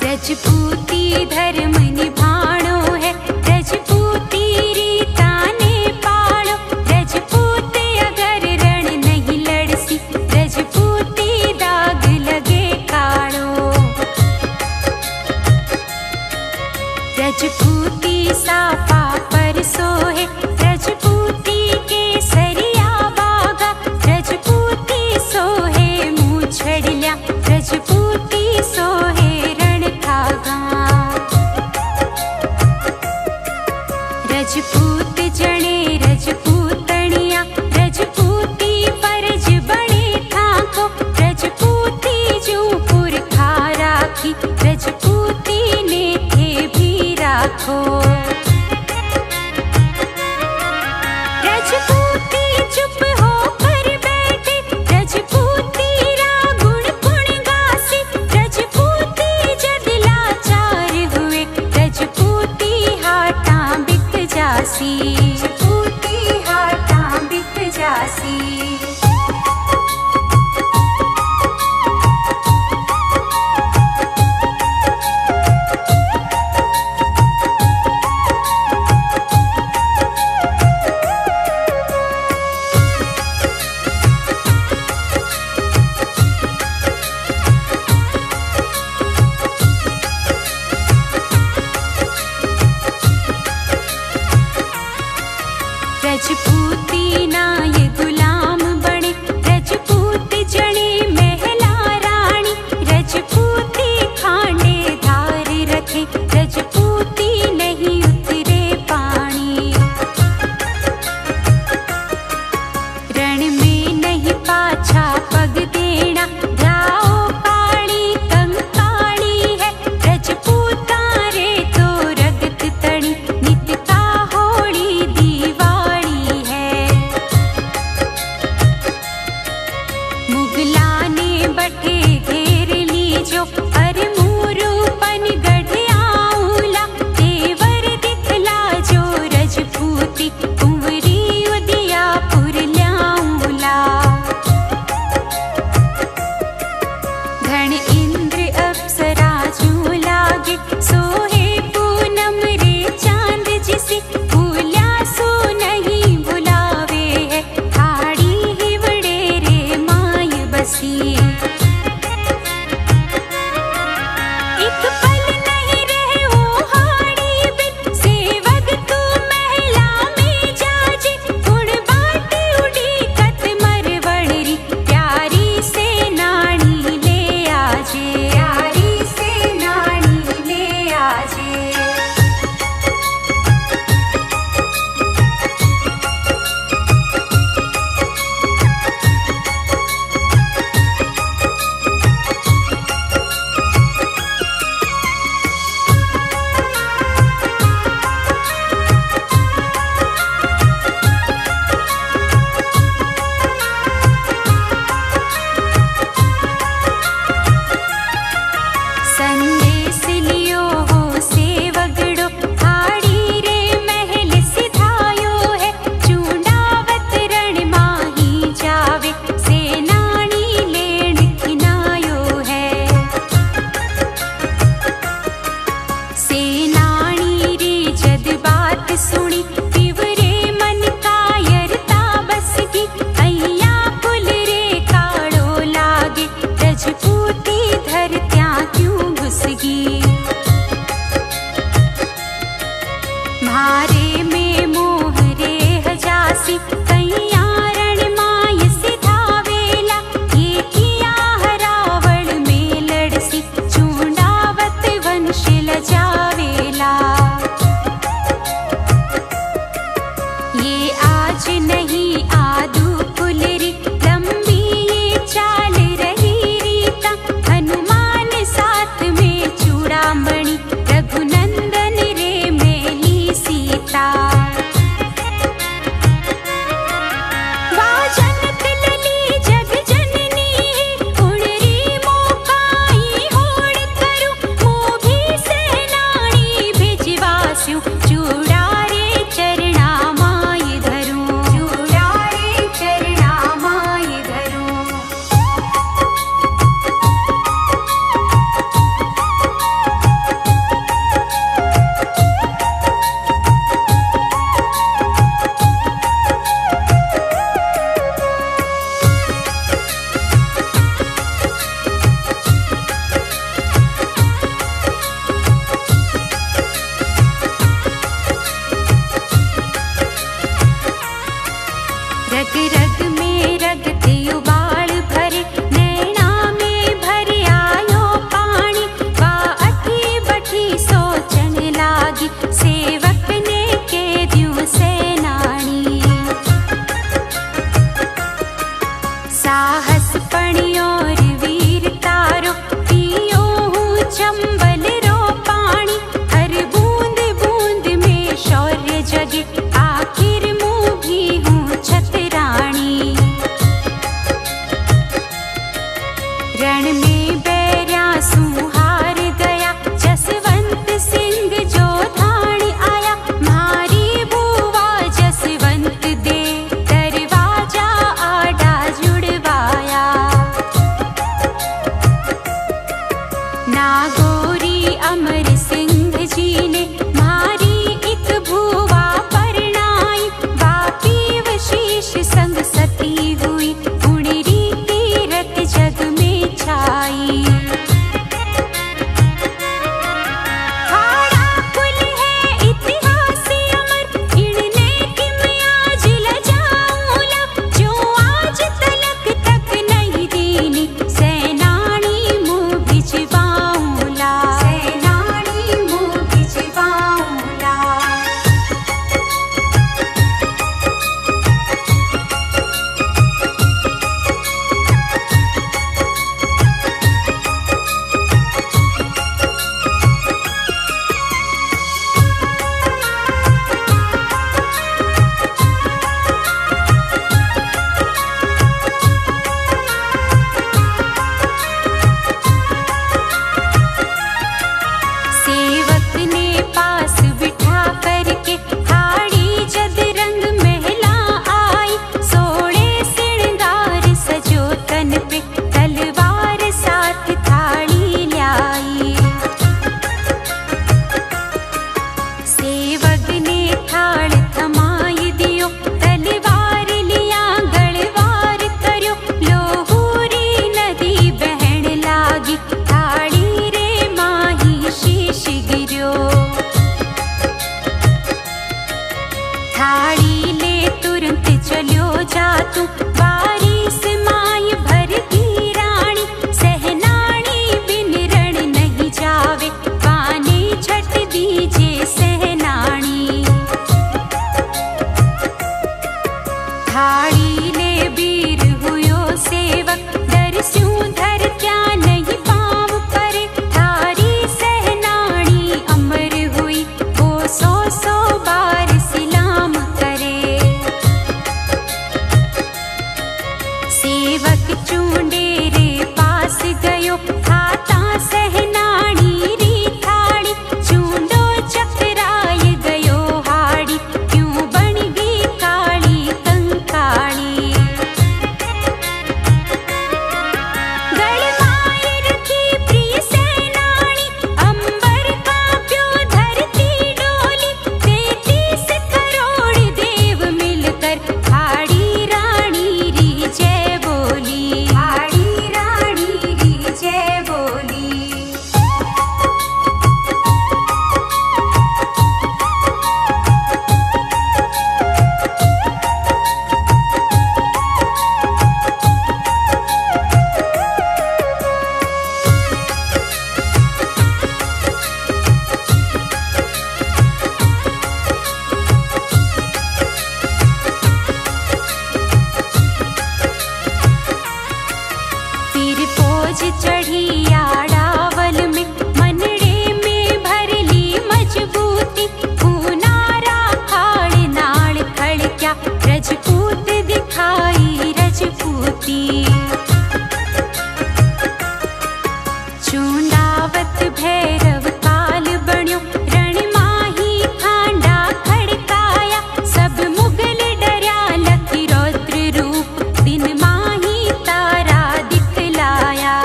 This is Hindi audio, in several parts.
रजपूती धर्म निभाणो है, रजपूती रीता ने पाळो। रजपूत अगर रण नहीं लड़सी, रजपूती दाग लगे काळो। रजपूती साफा पर सोहे, रजपूती केसरिया बागा। रजपूती सोहे मूछड़ल्या, रजपूती सोहे रजपूत जणे रजपूतणिया, रजपूती फर्ज बणे थाको। रजपूती जू पुरखा राखी, रजपूती ने थे भी राखो। रजपूती चुप होकर बैठे, रजपूती रा गुण गुण गासी। रजपूती जद लाचार हुए, रजपूती हाटा बिक जासी। रजपूती हाटा बिक जासी। गोरी अमर सिंह जी ने मारी एक भुवा परनाई, वापी वशीष संग सती हुई, गुणरी तीरथ जग में छाई। हाड़ा कुल है इतिहास अमर, इनने किमिया जिला जाऊला, जो आज तलक तक नहीं दीनी, सैनानी मुँह भिजवाऊला, सैनानी मुँह भिजवाऊला। सेवक ने पास बिठा करके हाड़ी जदरंग महिला आई, सोड़े श्रृंगार सजो तन पे, तलवार साथ थाली लाई। सेवक ने थाल थमाई दियो, तलवार लिया गलवार कर्यो, लोहूरी नदी बहन लागी, थाली रे माही शीश गिर्यो। थाली ले तुरंत चलो जा तू, बारिश माई भर दी रानी, सहनानी बिन रण नहीं जावे, पानी छट दीजे सहनानी। थाली ले वीर हुयो सेवक, दरस्यूं धर क्या नहीं पाँव परे, थारी सहनानी अमर हुई, वो सौ सौ बार सलाम करे। सेवक चूंडेरे पास गयो, हाथा सहनानी री थाली, चूंडो चकराय गयो हाड़ी, क्यों बन गई काली कंकाली। गलवाई रखी प्रिय सैनानी, अंबर कांप्यो धरती डोली, 33 करोड़ देव मिलकर हाड़ी रानी री जय बोली, हाड़ी रानी री जय बोली। फिर फौज चढ़ी आड़ावल में, मनड़े में भर ली मजबूती, खूनारा खाड़ नाड़ खड़ क्या, रजपूत दिखाई रजपूती। चूंडावत भैरव काल बण्यो, रण माही खांडा खड़काया, सब मुगल डरया लखी रौद्र रूप, दिन माही तारा दिखलाया।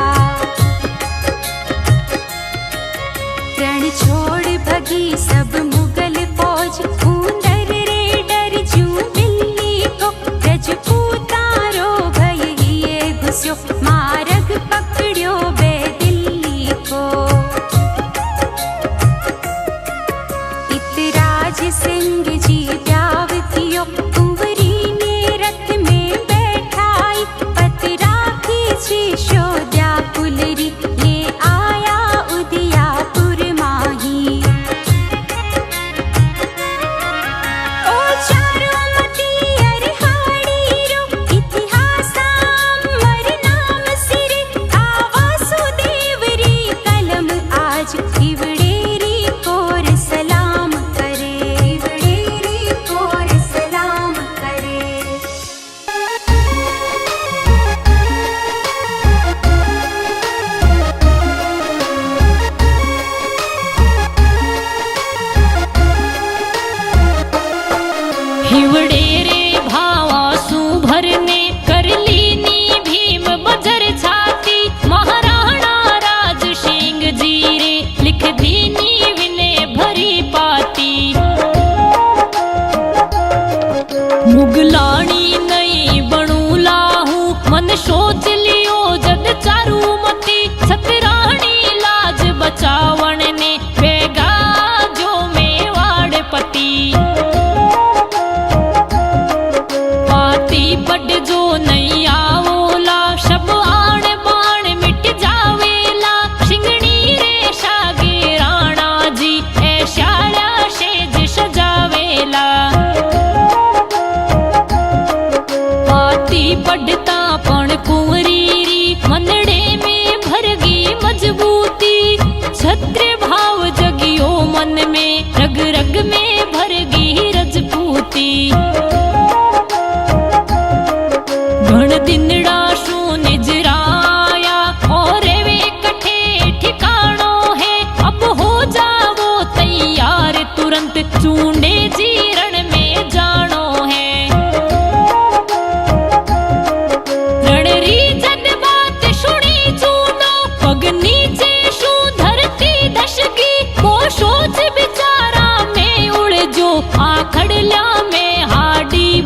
रण छोड़ भगी सब मुगल फौज, ऊंदर रे डर जू बिल्ली को, रजपूतारो भय हिये घुस्यो, मार्ग पकड़्यो बे दिल्ली को। इतराज सिंह जी ब्याव कियो, कुंवरी ने रथ में बैठाई, पतरा खींची शोध्या कुलरी, ले आया उदियापुर माही।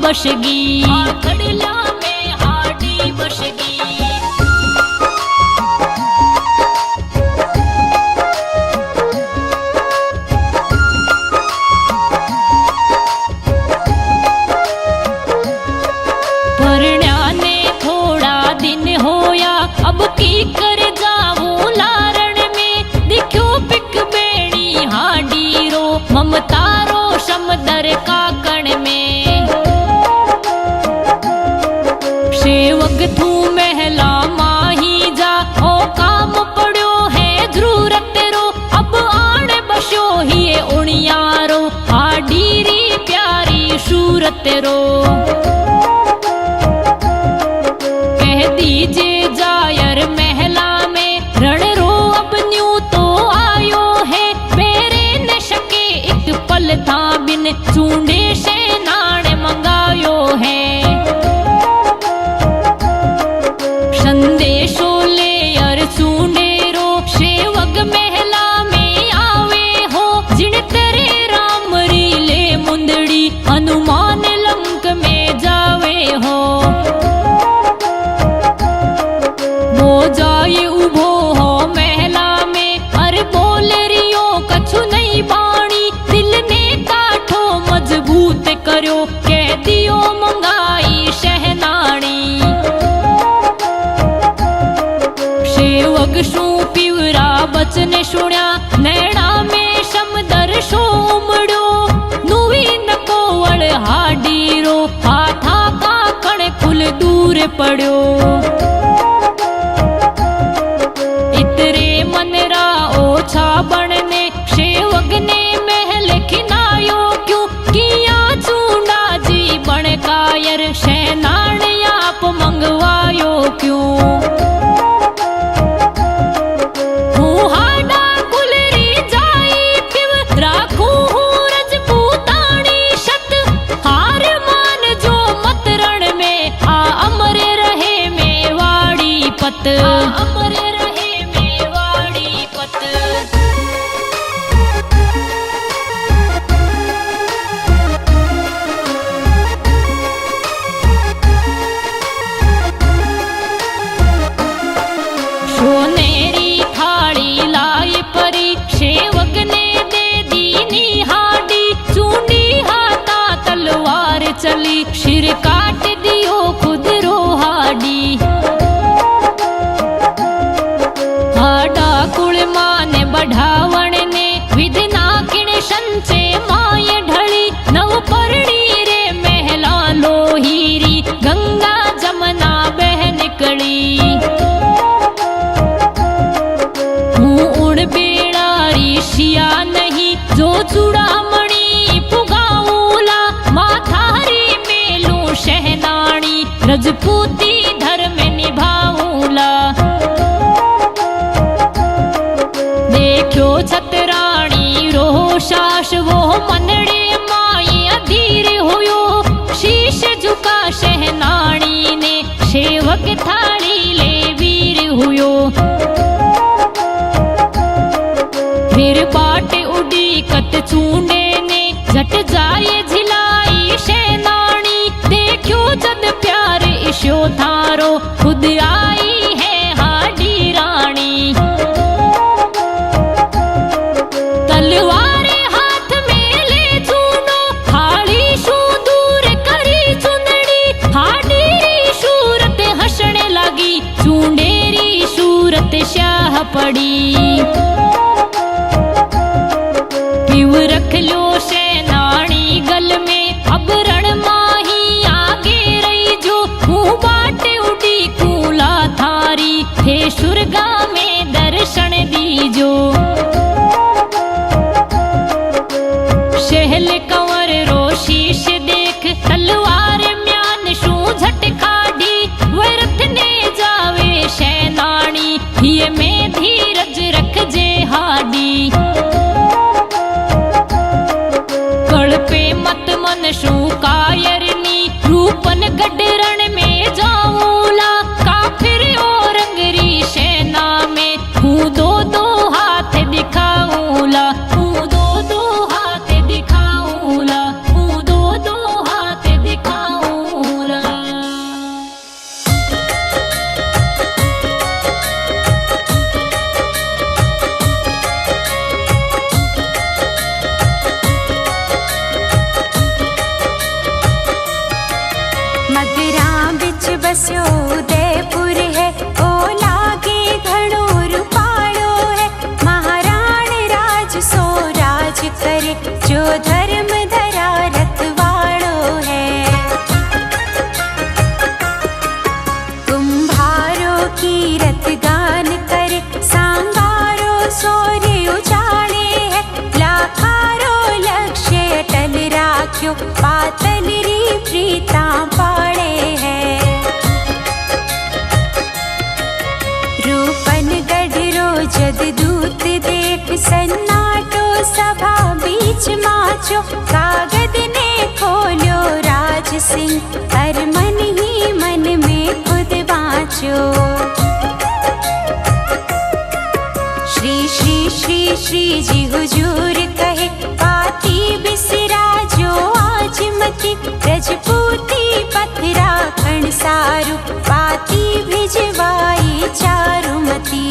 बसगी, खड़ला में हाडी बसगी। परण्याने थोड़ा दिन होया, अब की कर जाऊं लारण में। दिख्यो पिक बेणी हाडी रो, ममतारो समदर काकण में। सेवक थू महला माही जा, ओ काम पड़ो है जरूरत रो। अब आण बसो ही उणियारो, हाडी री प्यारी सूरत रो। दीजे जायर महला में, रण रो अब न्यू तो आयो है। मेरे न शके एक पल था बिन, चूंडे से नाण मंगायो है। संदेशो ले अर चूंडे रो, सेवक महला में आवे हो। जिन तेरे राम री ले मुंदड़ी, हनुमान लंक में जावे हो। जाए उभो हो महला में, अरे बोल रियो कछु नहीं बाणी। दिल ने काठो मजबूत करो, कह दियो मंगाई शहनाणी। सेवक शू पिवरा बचन सुण्या, नैना में समदर सो उमड़ो। नुवी नकोवड़ हाडी रो, हाथा का कण कुल दूर पड़ो। मनरा ओछा बनने, सेवक ने महल खिनायो क्यों। किया चूंडा जी बण कायर, शहनाण आप मंगवायो क्यों। हाडा कुलरी जाई पिव, राखू हूँ रजपूतानी शत। हार मान जो मत रण में, आ अमर रहे मेवाड़ी पत। अमर रहे मेवाड़ी पत। सोनेरी थाली लाई परी, सेवक ने दे दीनी हाडी। चूंडी हाथा तलवार चली, सिर काट दियो खुद रो हाडी। हाडा कुल माने बढ़ावण ने, विधना किण संचे माय ढली। नव परणी रे महला लोहीरी, गंगा जमना बह निकली। उड़ बेड़ारी सिया नहीं, जो चूड़ामणि पुगाऊला। माथारी मेलू शहनाणी, रजपूती धर्म निभाऊला। देखो छतराणी रो सास, वो मनड़े माई अधीर हुयो। शीश झुका शहनाणी ने, सेवक थाली ले वीर हुयो। फिर बाट उड़ी कत चूंडे ने, झट जाए झिलाई शहनाणी। देखो जद प्यार इशो थारो, खुद आई है हाडी रानी। तलवार हाथ में ले चूंडो, थाली शू दूर करी चुंदड़ी। हाडी री सूरत हंसने लगी, चूंडेरी सूरत स्याह पड़ी। पिव रख लो शहनाणी गल में, अब रण माही आगे रही जो। हूँ बाट उड़ी कूला थारी, थे सुरगा में दर्शन दीजो। शहल कंवर रो शीश देख, तलवार म्यान शू झट खाडी। वरथ ने जावे शहनाणी, ये में धीरज रख बस्यो उदयपुर है, ओ लागे घणो रूपाळो है। महाराण राज सो राज करे, जो धर्म धरा रखवाड़ो है। कुम्हारो कीरत गान करे, सांगारो सूर्य उजाड़े है। लाखारो लक्ष्य अटल राख्यो, पातल री प्रीता पाड़े है। रूपन गढ़रो जद दूत देख, सन्नाटो सभा बीच माचो। कागद ने खोलो राज सिंह, हर मन ही मन में खुद बाँचो। श्री श्री श्री श्री जी हुजूर कहे, पाती बिसरा जो आज मती। रजपूती पथरा खण सारू, पाती भिजवाई चारुमती।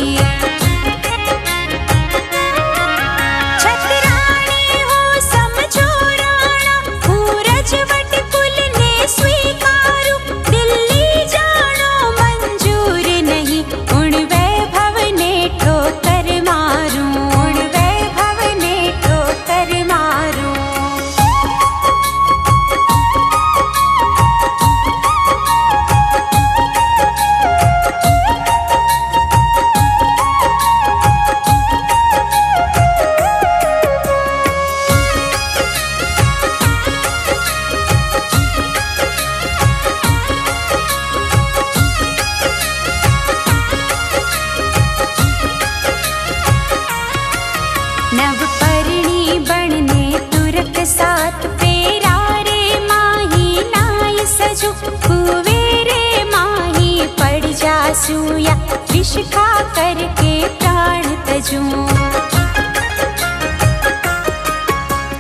छतरानी हो समझो राणा, हूँ रजवट कुल ने स्वीकारू। दिल्ली जानो मंजूर नहीं, उण वैभव ने ठोकर मारूं। उण वैभव ने ठोकर मारूं। नवपरिणी बनने तुरक साथ, फेरा रे माही नाय सजू। कुवेरे माही पड़ जासू, या विष खा करके प्राण तजू।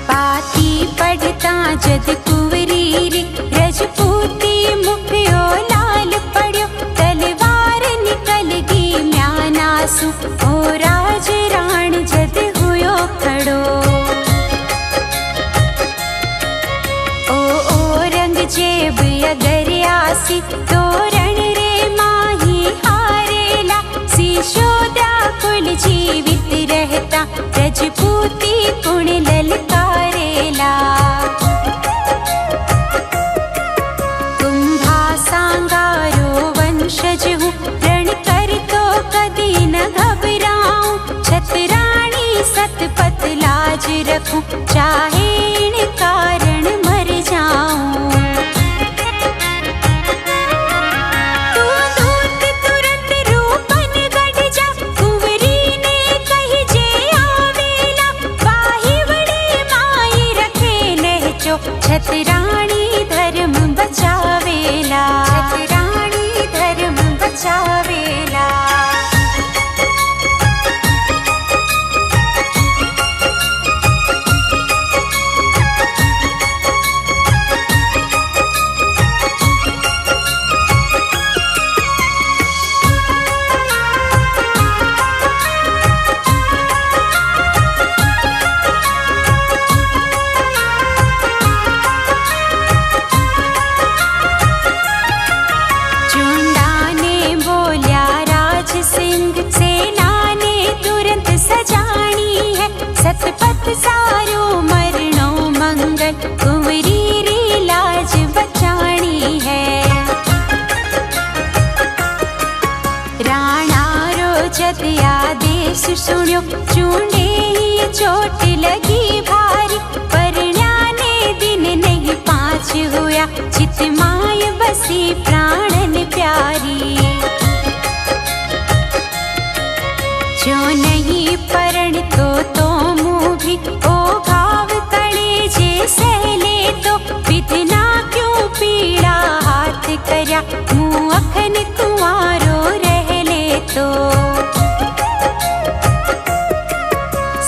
पाती पढ़ता जद कुंवरी रे, रजपूती मुखयो लाल पड़्यो। तलवार निकल गी म्यानासू, ओ राज राण जद हुयो खड़ो। ओ औरंगजेब अगर आसी, तोरण रे माही हारेला। सिसोदा कुल जीवित रहता, रजपूती कुण ललकारेला। कुंभा सांगारो वंशज हूँ, रण कर तो कदी न घबराऊं। छतरानी सतपथ लाज रखूं, चाहे इन कारण मर जाऊं। तू दूत तुरंत रूपन गढ़ जा, कुंवरी ने कही जे आवेला। बाही बड़ी माई रखे लहचो, छतरानी धर्म बचावेला। छतरानी धर्म बचावेला। चुंडा ने बोल्या राज सिंह, सेना ने तुरंत सजानी है। सतपथ सारो मरणो मंगल, कुंवरी री लाज बचानी है। राणा रो जद आदेश सुन्यो, चूंडे ही चोट लगी भारी। परण्याने दिन नहीं पाँच हुया, चित माय बसी प्राणन प्यारी। जो नहीं परण तो मुँह भी, ओ भाव कड़े जे सहले तो। विधना क्यों पीड़ा हाथ करया, मुँह अखन कुंवारो रह ले तो।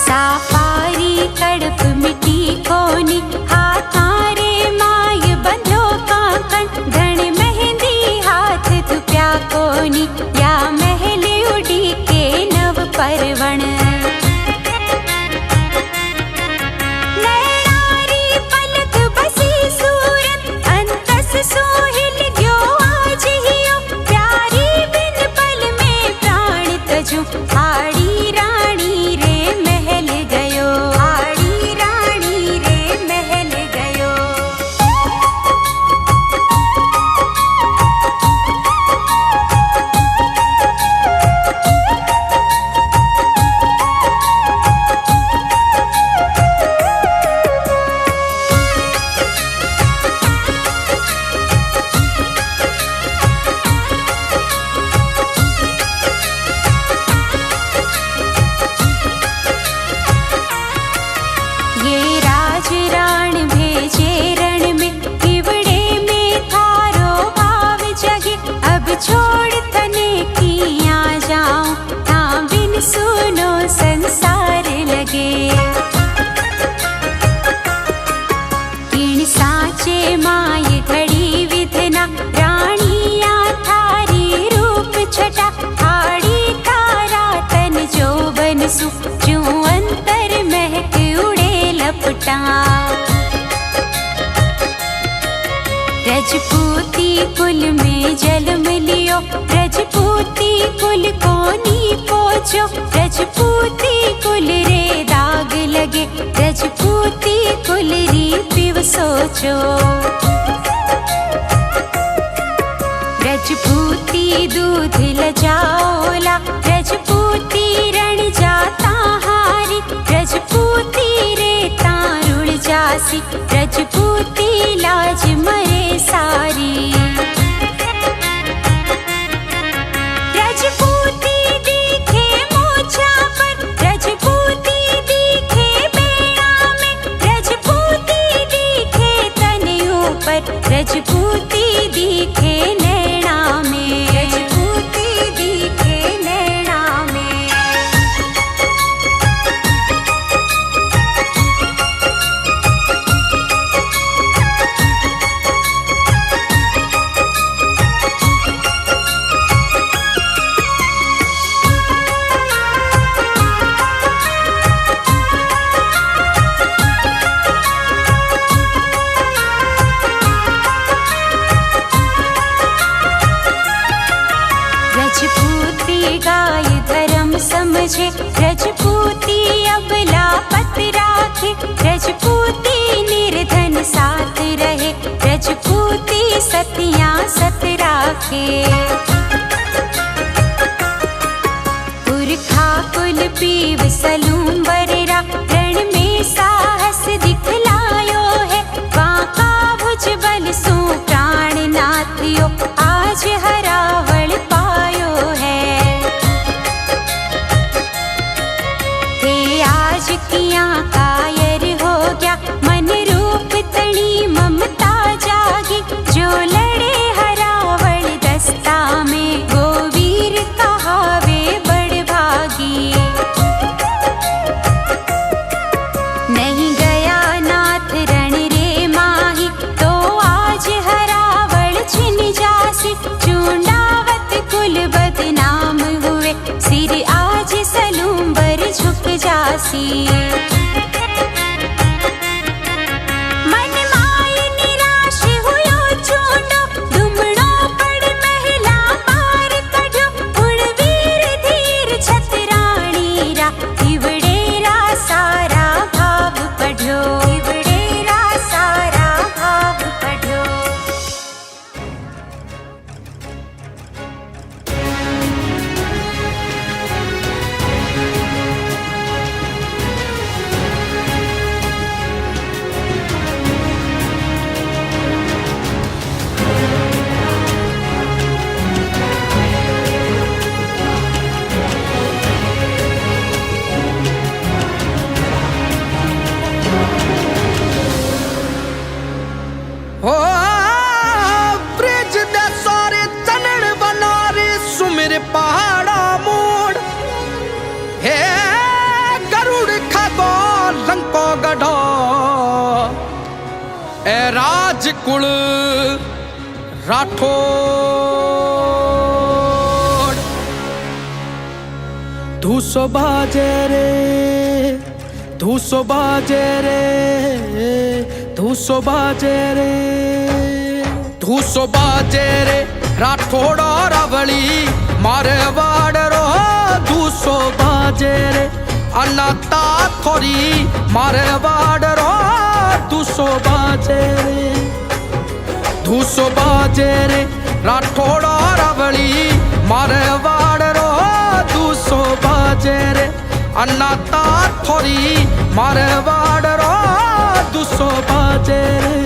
साफारी कड़प मिटी कोनी, हाथारे माय बंधो काकन। घण मेहंदी हाथ धुप्या कोनी, या महल उड़ी के नव परवण। नैनारी पलक बसी सूरत, अंतस सोहिल गयो आज हियो। बेटा। रजपूती कुल में जन्म लियो, रजपूती कुल को नी पोछो, रजपूती कुल रे दाग लगे, रजपूती कुल री पिव सोचो। रजपूती दूध लजाओला, रजपूती रण जाता हारी, रजपूती रे तारुल जासी, रजपूती लाज मरे सारी। रजपूती दिखे मोछा पर, रजपूती दिखे बेड़ा में, रजपूती दिखे तन ऊपर, रजपूती दिखे नैना में, रजपूती दिखे नैना में। रजपूती गाय धर्म समझे, रजपूती अबला पत राखे, रजपूती निर्धन साथ रहे, रजपूती सतिया सत राखे। पुरखा कुल पीव सलूम बरेरा, रण में साहस दिखलायो है, बांका भुज बल सो प्राण नाथियो, आज हरावल पायो है। हे आज किया कायर हो गया, मन रूप तणी ममता जागी, जो लड़े हरावल दस्ता में, वो वीर कहावे बड़ भागी। नहीं गया नाथ रण रे माही, तो आज हरावल छिन जासी, चूंडावत कुल बदनाम हुए, सिर आज सलूम्बर झुक जासी। मन माय निराश हुयो चूंडो, दुमड़ो पड़ महिला मार कढो, उड़ वीर धीर छतराणी रा, इवड़ेरा सारा भाव पढ़ो, इवड़ेरा सारा भाव पढ़ो। हो ब्रिज दे सारे चनन बनारे, सुमिर पहाड़ा मोड़, हे गरुड़ खगो लंको गढ़ो, ए राजकुल राठौड़। धूसो बाजे रे, धूसो बाजे रे, धूसो बाजे रे, धूसो बाजे रे, राठौड़ और अवली मारवाड़ रो, धूसो बाजे रे, अनाता थोरी मारवाड़ रो, धूसो बाजे रे, धूसो बाजे रे, राठौड़ और अवली मारवाड़ रो, धूसो बाजे रे, अनाता थोरी मारवाड़ रो, धूसो बाजे रे।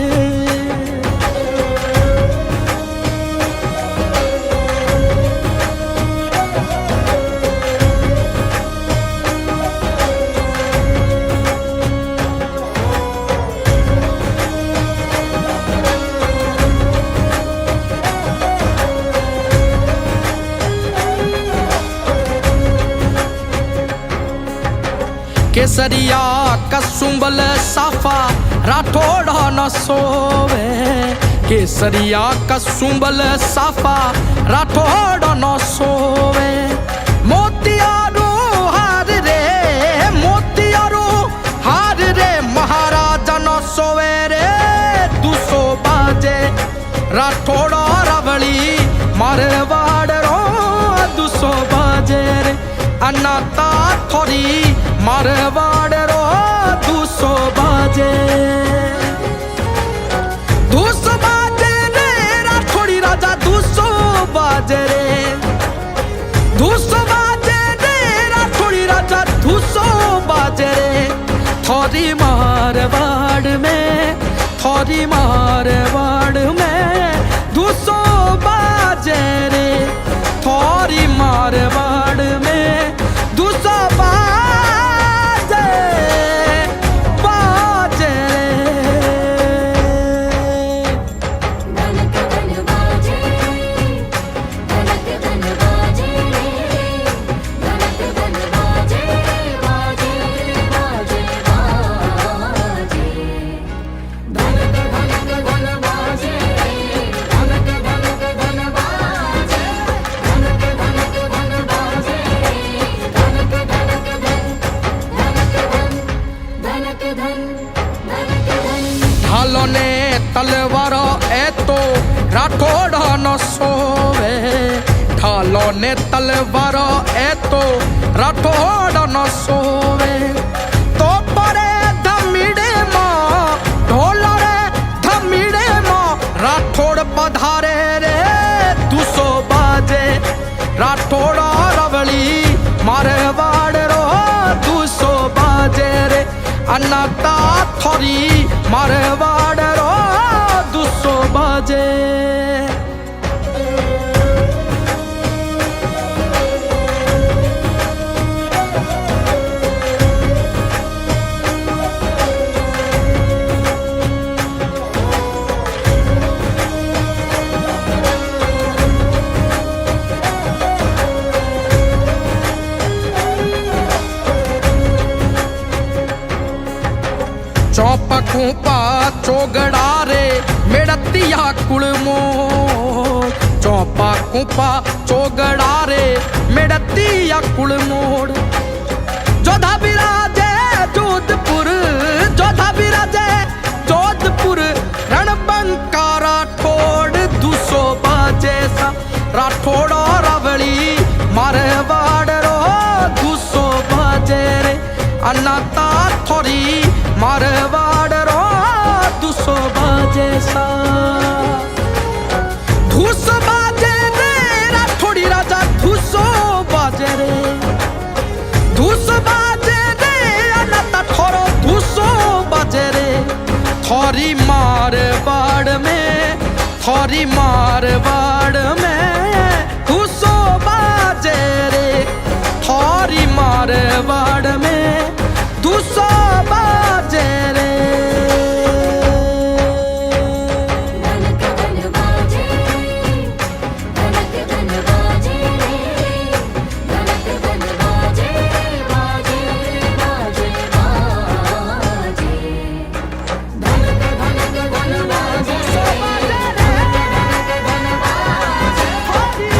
केसरिया कसुंबल साफा राठौड़ न सोवे, केसरिया कसुंबल साफा राठौड़ न सोवे। मोतियारो हार रे, मोतियारो हार रे, महाराज राठौड़ रवली मारवाड़ रो दुसो बाजे रे अनाता थोड़ी मारवाड़ रो दुसो बाजे रे राठौड़ी राजा दुसो बाजे रे दुसो बाजे रे राठौड़ी राजा दुसो बाजे रे थोड़ी मारवाड़ में थोड़ी मारवाड़ में दुसो बाजे रे थोड़ी मारवाड़ में दुसो बाजे बाजे धनक धन बाजे धनक धन बाजे धनक धन बाजे बाजे बाजे बाजे धनक धनक धन बाजे धनक धनक धन बाजे धनक धनक धन बाजे धनक धनक धन धनक धन धनक धन ढालो ने तलवार ए तो राठौड़ न सोवे ढालो ने तलवार ए तो राठौड़ न सोवे तो परे धमीड़े माँ ढोल रे धमीड़े माँ राठौड़ पधारे रे दुसो बाजे राठौड़ रवली मारवाड़ रो दुसो बाजे रे अनाता थोड़ी मारवाड़ रो दुसो बाजे चौप खूपा चोगड़ा रे मेड़तिया कुड़मो चौपा खूपा चोगड़ा रे मेड़तिया कुड़मोड़ जोधा बिराजे जोधपुर जोधा बिराजे जोधपुर रणबंका राठौड़ दुसो बाजे सा राठौड़ रवली मारवाड़ रो दुसो बाजे रे अनाता थोड़ी मारवाड़ रो दुसो बाजे सा धूस बाजे रे राठौड़ी राजा धूसो बाजे रे धूस बाजे रे अनाता थोरो धूसो बाजे रे थोड़ी मारवाड़ में धूसो बाजे रे थोड़ी मारवाड़ में दुसो बाजे रे धनक धन बाजे धनक धन बाजे धनक धन बाजे बाजे बाजे बाजे धनक धनक धन बाजे धनक धन बाजे थोड़ी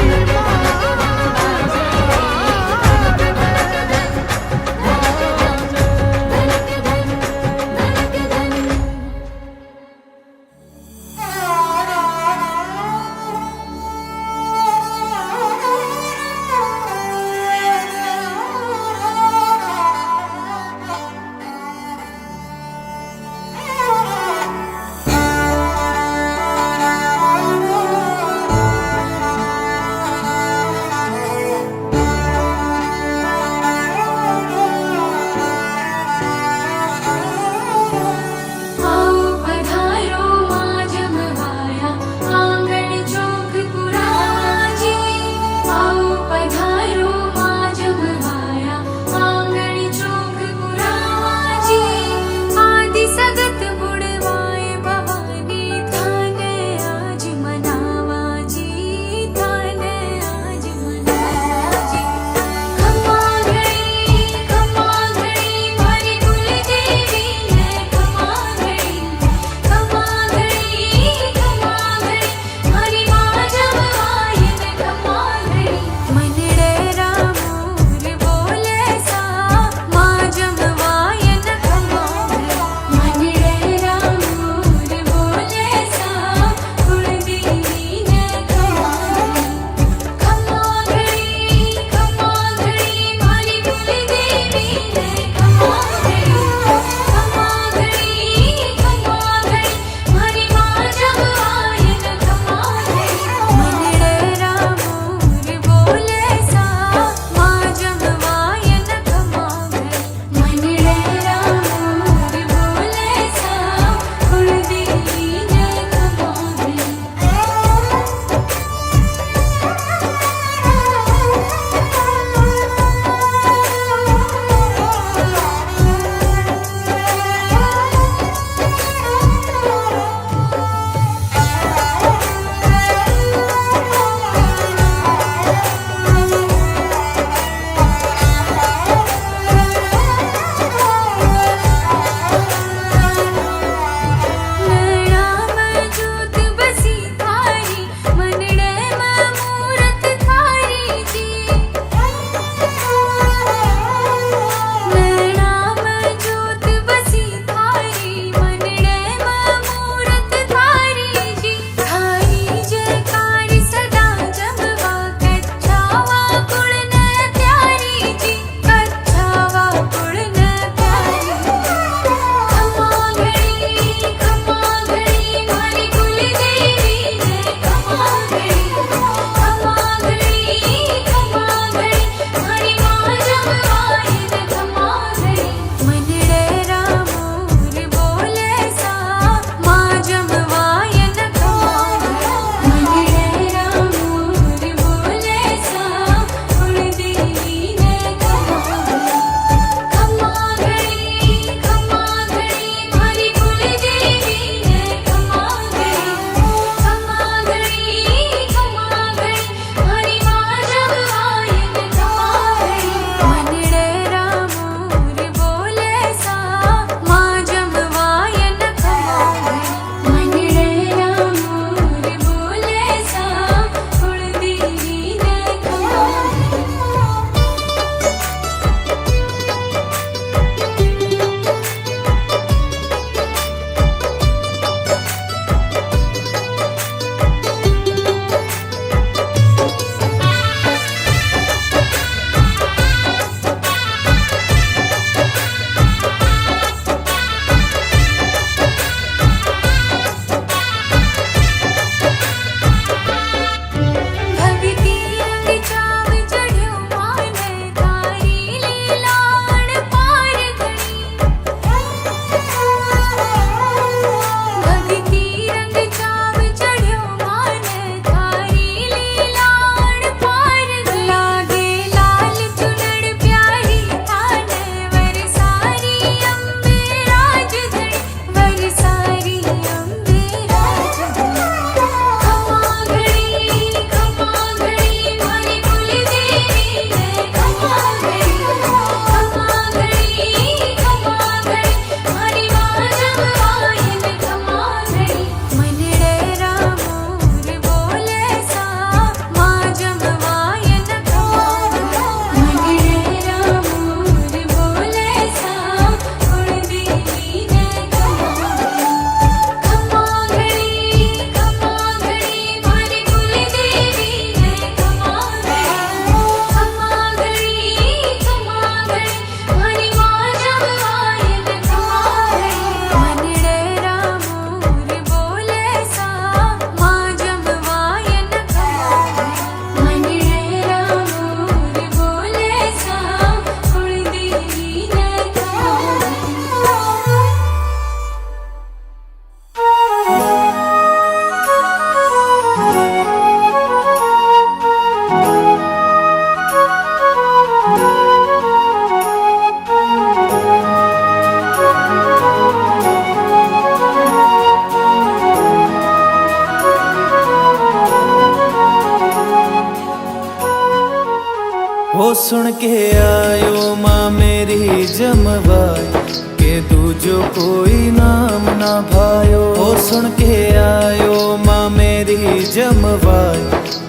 सुन के आयो माँ मेरी जमवाई के दूजो कोई नाम ना भायो। ओ सुन के आयो माँ मेरी जमवाई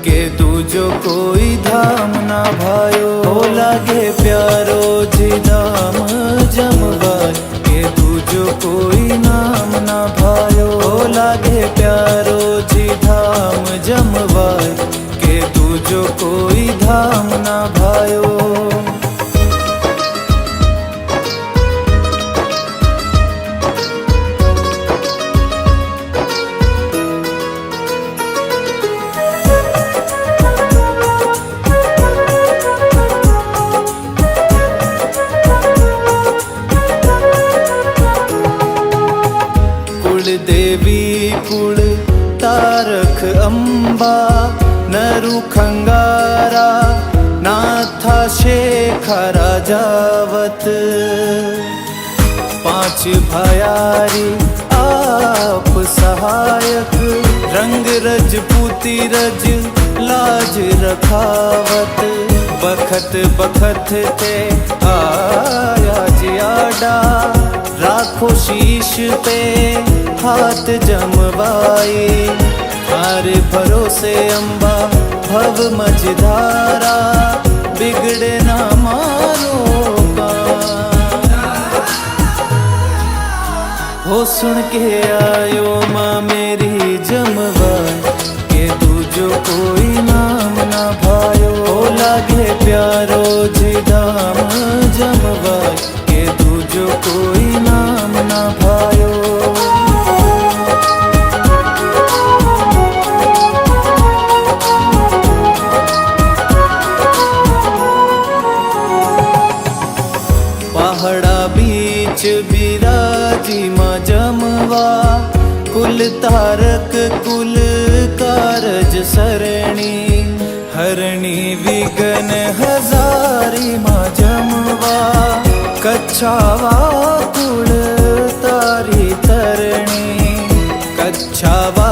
के दूजो कोई धाम ना भायो। ओ लागे प्यारो जी धाम जमवाई के दूजो कोई नाम ना भायो। ओ लागे प्यारो जी धाम जमवाई के दूजो कोई धाम ना भायो। देवी कुल तारक अम्बा नरु खंगारा नाथा शेखरा जावत। पांच भयारी आप सहायक रंग रजपूती रज लाज रखावत। बखत बखत ते आया जियाडा राखो शीश पे हाथ जमवाई। थारे भरोसे अम्बा भव मझधारा बिगड़े ना मारो काम। हो सुन के आयो माँ मेरी जमवाई के दूजो कोई नाम ना भायो। ओ लागे प्यारो जी धाम जमवाई के दूजो कोई नाम ना भायो। पहाड़ा बीच बिराजी माँ जमवा कुल तारक कुल कारज सरणी। हरणी विघन हजारी माँ जमवा कच्छावा कुल तारी तरणी। कच्छावा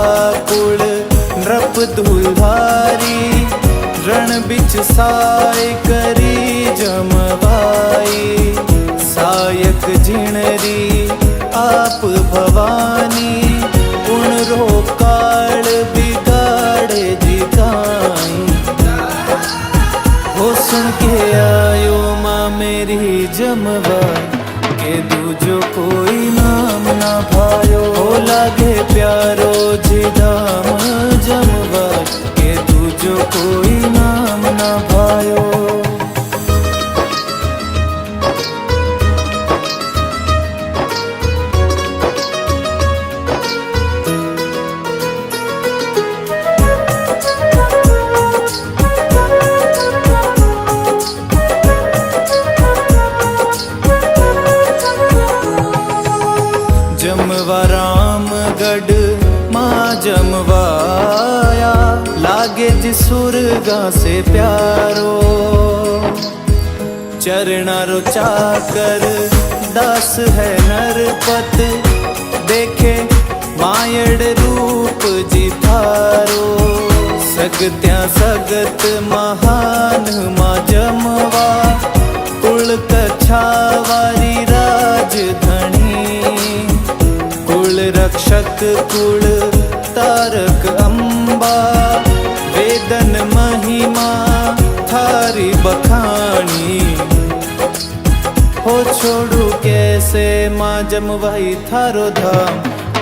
कुल नृप दुल्हारी रण बिच साय करी जमवाई। सायक झिणरी आप भवानी उन रो काल बिगाड़े जिताई। हो सुन के आयो माँ मेरी जमवाई के दूजो कोई नाम ना भायो। हो लागे प्यारो जी धाम जमवाई के दूजो कोई नाम ना भायो। जमवा रामगढ़ माँ जमवाया लागे जिसुरगा से प्यारो। चरणारो चाकर दास है नरपत देखे मायड़ रूप जितारो। सगत्या सगत महान माँ जमवा कुल कच्छावारी राजधनी। कुल रक्षक कुल तारक अम्बा वेदन महिमा थारी बखानी। हो छोड़ू कैसे माँ जमवाई थारो धाम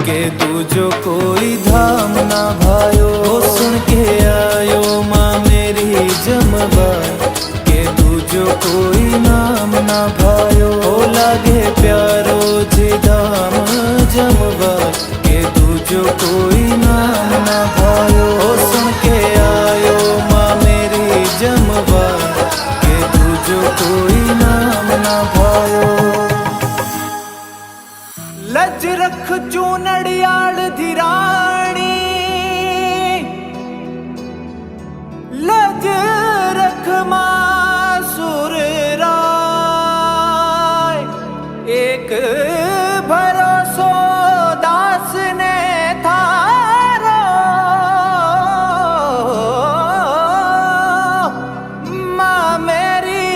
के दूजो कोई धाम ना भायो। हो सुन के आयो माँ मेरी जमवाई के दूजो कोई नाम ना भायो। हो लागे प्यारो जी धाम जमवाई के दूजो कोई नाम ना भायो। हो सुन के आयो माँ मेरी जमवाई के दूजो कोई नाम ना भायो। लज रख चूनड़ियाल धिराणी लज रख मासुर राय। एक भरोसो दास ने थारो माँ मेरी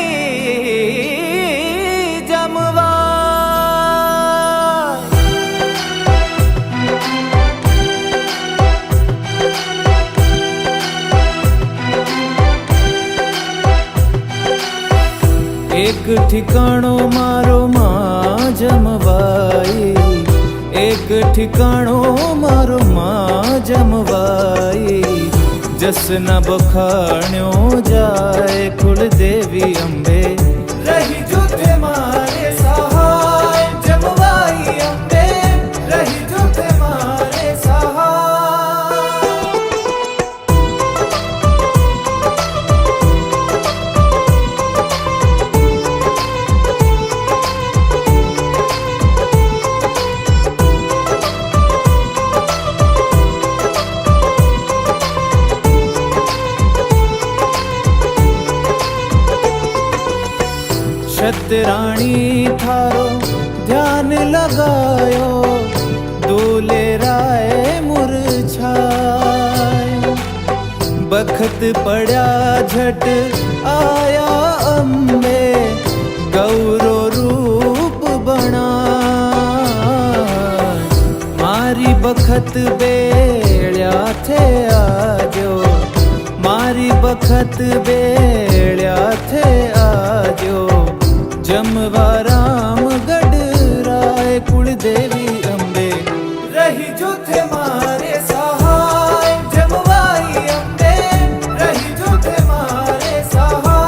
ठिकाणो मारो मां जमवाई, एक ठिकाणो मारो मां जमवाई। जस न बखाण्यो जाए कुल देवी अम्बे, रही जुथे मारे सहाय जमवाई अम्बे, रही जुथे मारे सहाय। छतराणी थारो ध्यान लगायो, दूल्हे राय मुरझाए। बखत पड़ा झट आया अम्बे, गौरो रूप बना। मारी बखत बेड़या थे आजो, मारी बखत बेड़या थे आजो। जमवा रामगढ़ राय कुल देवी अम्बे, रही जुथे मारे सहाय जमवाई अम्बे, रही जुथे मारे सहाय।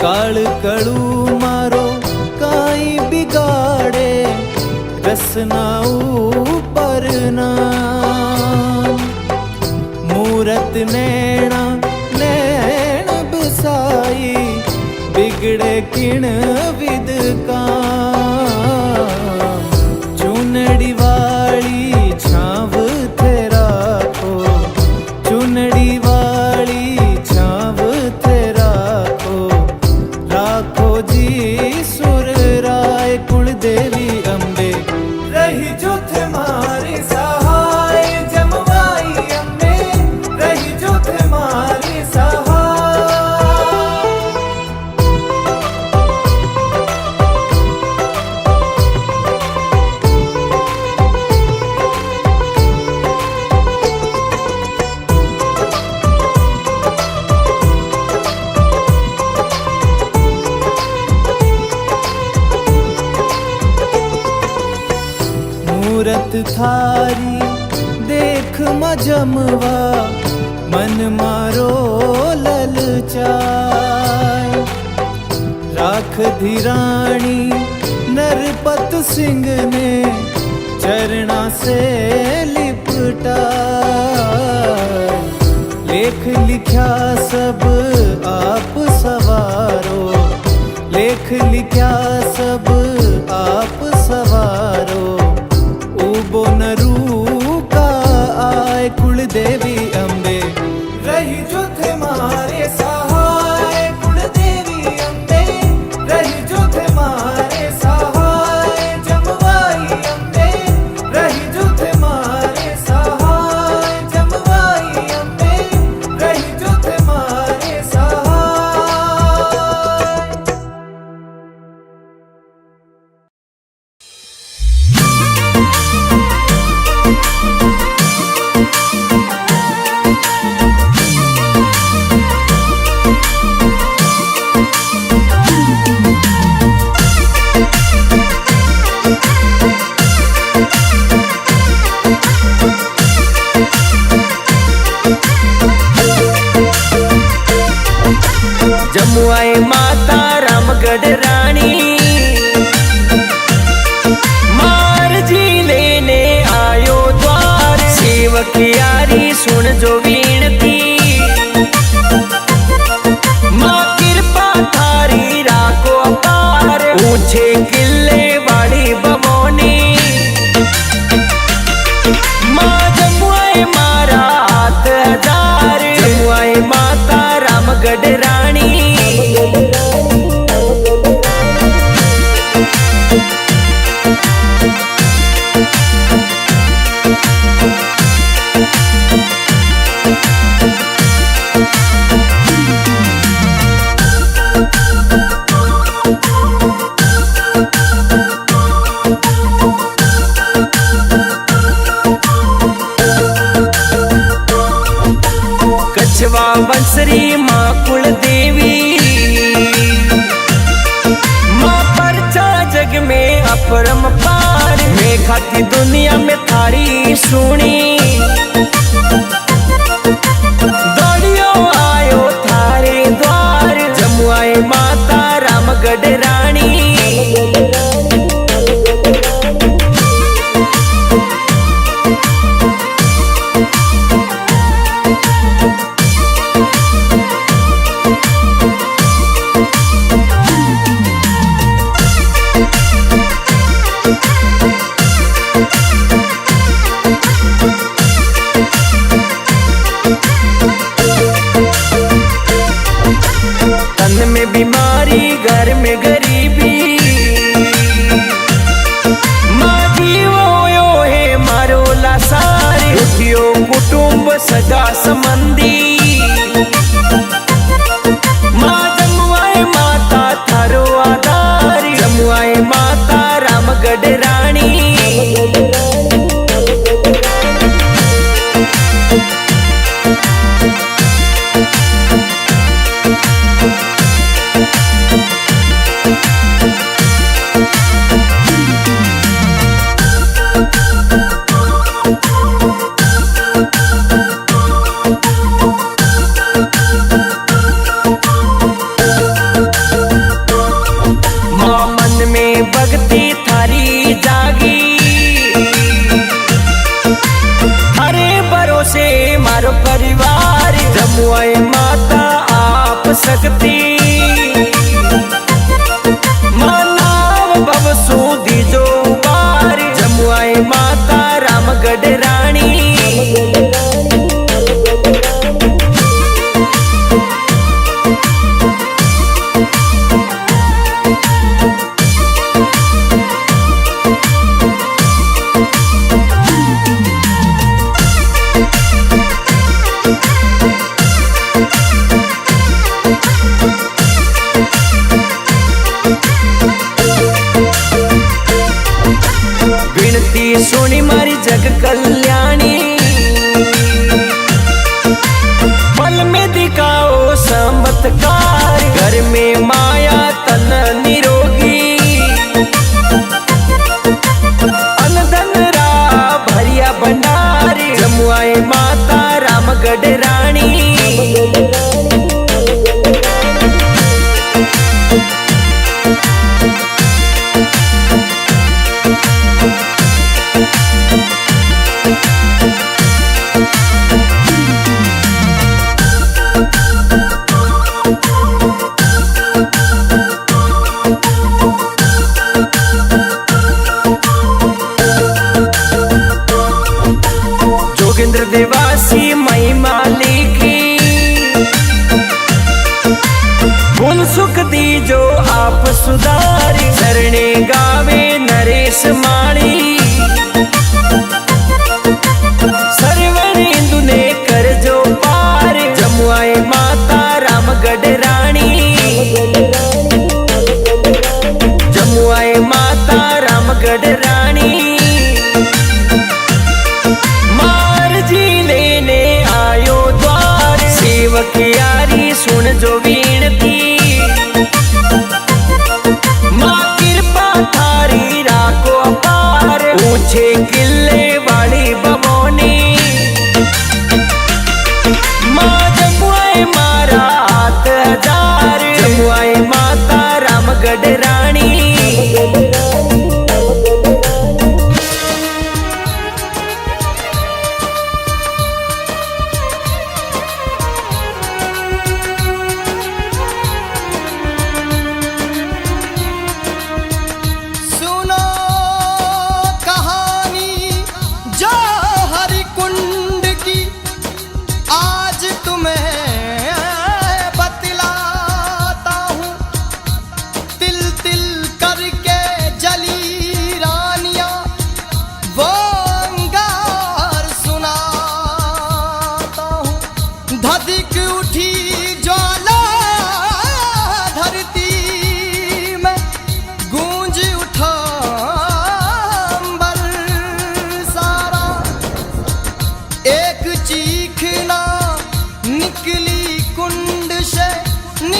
काल कड़ू मारो काई बिगाड़े, रसना ऊपर नाम। मूरत नैना नैन बसाई, बिगड़े किण विद काम। चुनड़ी वाली छाव थे राखो, चुनड़ी वाली छाव थे राखो। राखो जी सुर राय कुल देवी अम्बे, रही जुथे मारे सहाय जमवाई अम्बे, रही जुथे मारे सहाय। मूरत थारी देख मजमवा, मन मारो ललचाय। राख धीराणी नरपत सिंह ने, चरणा से लिपटाय। लेख लिख्या सब आप सवारो, लेख लिख्या सब आप सवारो। उबो नरू का आय कुल देवी अम्बे, रही जुथे मारे सहाय कुल देवी अम्बे, रही जुथे मारे सहाय जमवाई अम्बे, रही जुथे मारे सहाय जमवाई अम्बे, रही जुथे मारे सहाय। जमुआई माता रामगढ़ रानी, मार जी लेने आयो द्वार। सेवक यारी सुन जो विनती, माँ कृपा थारी राखो अपार। ऊंचे किले वाली बमोनी, माँ जमुआई मारा हाथ हजार। जमुआई माता रामगढ़ रानी, बांसरी माँ कुल देवी, माँ परचा जग में अपरम पार, मैं खाती दुनिया में थारी सुनी, दौड़ियो आयो थारे द्वार, जमुआए माता रामगढ़ रानी। तन में बीमारी घर में गरीबी, माँ जीवो यो है मारो लासारी, दुखियो कुटुंब सगा संबंधी, माँ जमुआए माता थारो आधार, जमुआए माता रामगढ़ रानी। माँ मन में भक्ति थारी जागी, हरे भरोसे मारो परिवार, जमुआए माता आप सकती, माँ नाव भव सूदी जो पार, जमुआए माता रामगढ़ रानी। विनती सुनी मारी जग कल्याणी, पल में दिखाओ चमत्कार, घर में माया तन निरोगी, अनधन रा भरिया भंडारी, जमुआए माता रामगढ़ रानी। जोगिंद्र देवासी महिमा लिखी, गुण सुख दीजो आप सुधारी, शरणे गावे नरेश माणी, सरवण इंदु ने कर जो पार, जमुआए माता रामगढ़ रानी। जमुआए माता रामगढ़ रानी, सेवक यारी सुन जो विनती, माँ कृपा थारी राखो अपार, ऊंचे किले वाली बमोनी, माँ जमुआए मारा हाथ हजार, जमुआए माता रामगढ़ रानी। तुम्हें बतलाता हूँ, दिल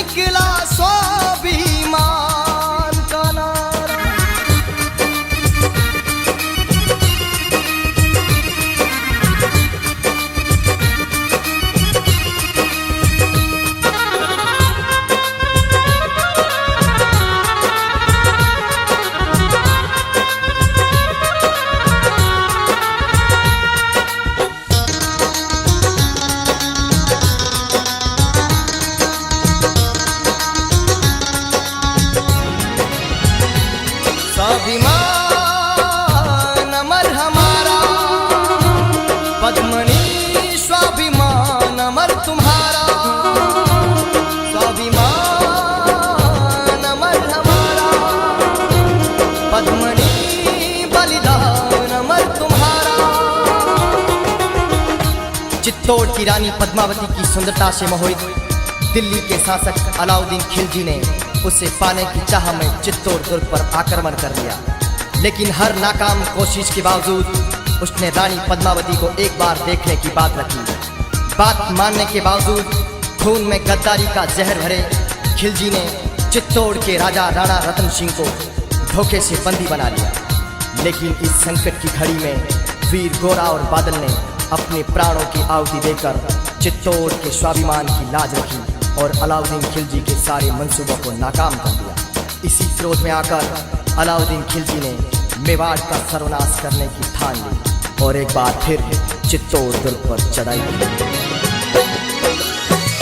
निकला स्वाभिमान का नारा। स्वाभिमान अमर हमारा, पद्मनी स्वाभिमान अमर तुम्हारा। स्वाभिमान अमर हमारा, पद्मनी बलिदान अमर तुम्हारा। चित्तौड़ की रानी पद्मावती की सुंदरता से मोहित दिल्ली के शासक अलाउद्दीन खिलजी ने उसे पाने की चाह में चित्तौड़ दुर्ग पर आक्रमण कर लिया, लेकिन हर नाकाम कोशिश के बावजूद उसने रानी पद्मावती को एक बार देखने की बात रखी। बात मानने के बावजूद खून में गद्दारी का जहर भरे खिलजी ने चित्तौड़ के राजा राणा रतन सिंह को धोखे से बंदी बना लिया। लेकिन इस संकट की घड़ी में वीर गोरा और बादल ने अपने प्राणों की आहुति देकर चित्तौड़ के स्वाभिमान की लाज रखी और अलाउद्दीन खिलजी के सारे मंसूबों को नाकाम कर दिया। इसी क्रोध में आकर अलाउद्दीन खिलजी ने मेवाड़ का सर्वनाश करने की ठान ली और एक बार फिर चित्तौड़ दुर्ग पर चढ़ाई की।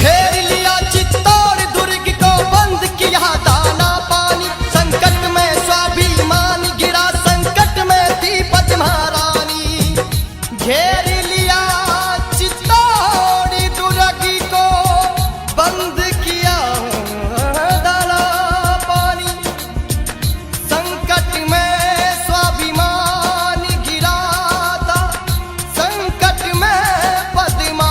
घेर लिया चित्तौड़ दुर्ग को, बंद किया दाना पानी। संकट में स्वाभिमान गिरा, संकट में थी पद्मा रानी। घेर लिया चित्तौड़ दुर्ग को, बंद किया दाना पानी। संकट में स्वाभिमान गिरा था, संकट में पद्मा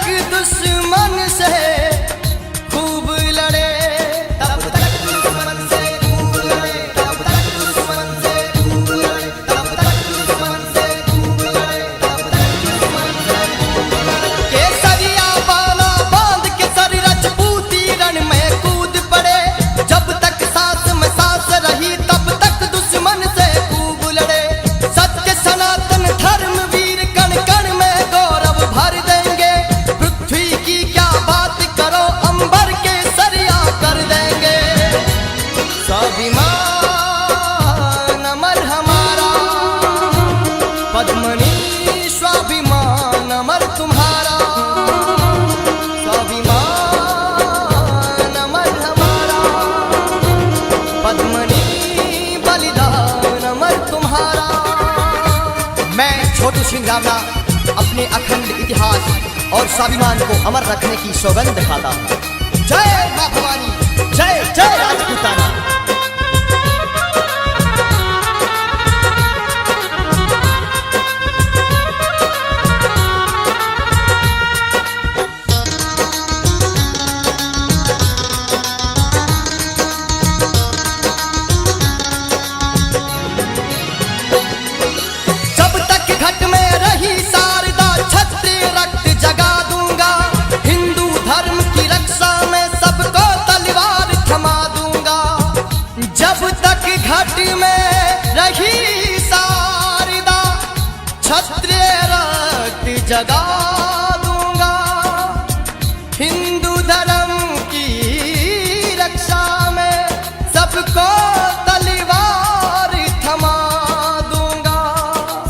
तक दुश्मन से खूब लड़े, तब तक दुश्मन से खूब लड़े, तब तक दुश्मन से खूब लड़े, तब तक दुश्मन से खूब लड़े, तब तक दुश्मन से खूब लड़े। केसरिया बाला बांध के सर राजपूती रण में कूद पड़े, जब तक सांस में सांस रही तब तक दुश्मन से खूब लड़े। सत्य सनातन धर्म वीर कण कण में गौरव भर देंगे, पृथ्वी की क्या बात करो अंबर के सरिया कर देंगे। स्वाभिमान अमर हमारा, पद्मनी स्वाभिमान अमर तुम्हारा, स्वाभिमान अमर हमारा, पद्मनी बलिदान अमर तुम्हारा। मैं छोटू सिंह रावला अपने अखंड इतिहास और स्वाभिमान को अमर रखने की सौगंध खाता हूं। जय मां भवानी, जय जय राजपूताना। जब तक घट में रही शारदा क्षत्रिय रक्त जगा दूंगा, हिंदू धर्म की रक्षा में सबको तलवार थमा दूंगा। जब तक घट में रही शारदा क्षत्रिय रक्त जगा दूंगा, हिंदू धर्म की रक्षा में सबको तलवार थमा दूंगा,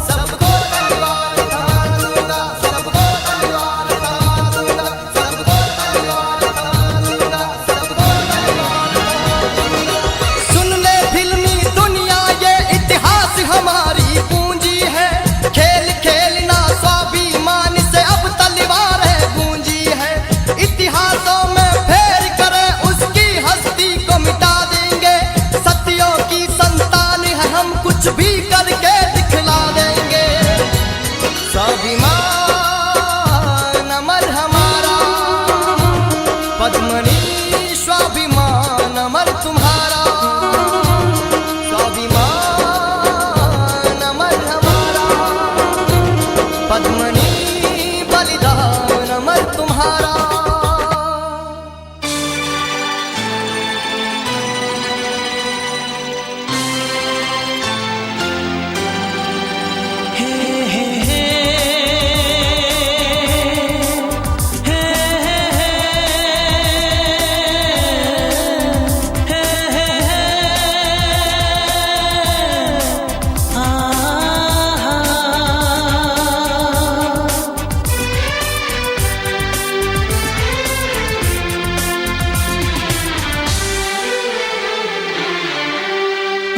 सबको तलवार थमा दूंगा, सबको तलवार थमा दूंगा, सबको तलवार थमा दूंगा, सबको तलवार थमा दूंगा। सुन ले फिल्मी दुनिया ये इतिहास हमारी पूंजी है, खेल खेलना स्वाभिमान से अब तलवार है गूंजी है। इतिहासों में फेर करे उसकी हस्ती को मिटा देंगे, सत्यों की संतान है हम कुछ भी करके दिखला देंगे। स्वाभिमान अमर हमारा, पद्मनी स्वाभिमान अमर तुम्हारा, स्वाभिमान अमर हमारा, पद्मनी बलिदान अमर तुम्हारा।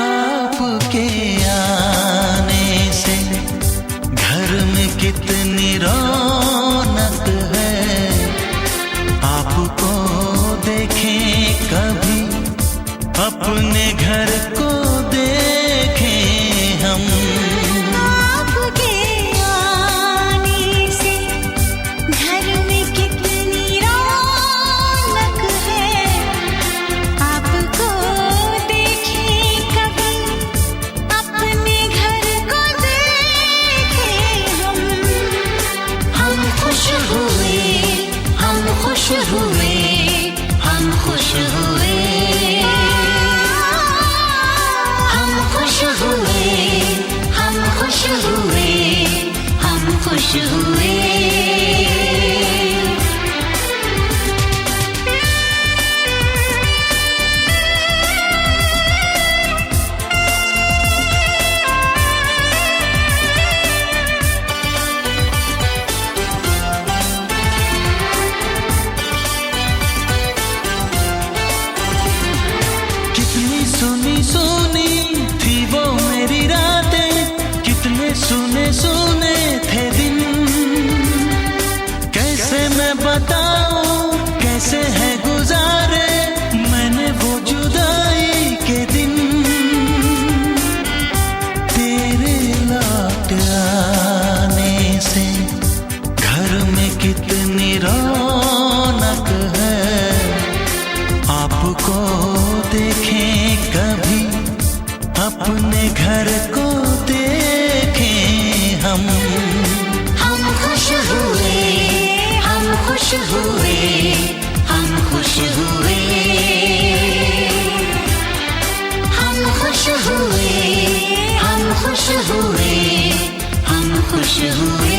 आपके आने से घर में कितनी रौनक है, आपको देखें कभी अपने घर को देखें हम। आपके आने से घर में कितनी रौनक है, आपको देखें कभी अपने घर को देखें हम। हम खुश हुए, हम खुश हुए, हम खुश हुए, हम खुश हुए, हम खुश हुए, हम खुश हुए। कितनी सुनी सुनी थी वो मेरी रातें, कितने सुने सुने थे दिन। कैसे मैं बताऊं कैसे है गुजारे मैंने वो जुदाई के दिन। तेरे लौट आने से घर में कितनी खुश हुए, हम खुश हुए, हम खुश हुए, हम खुश हुए।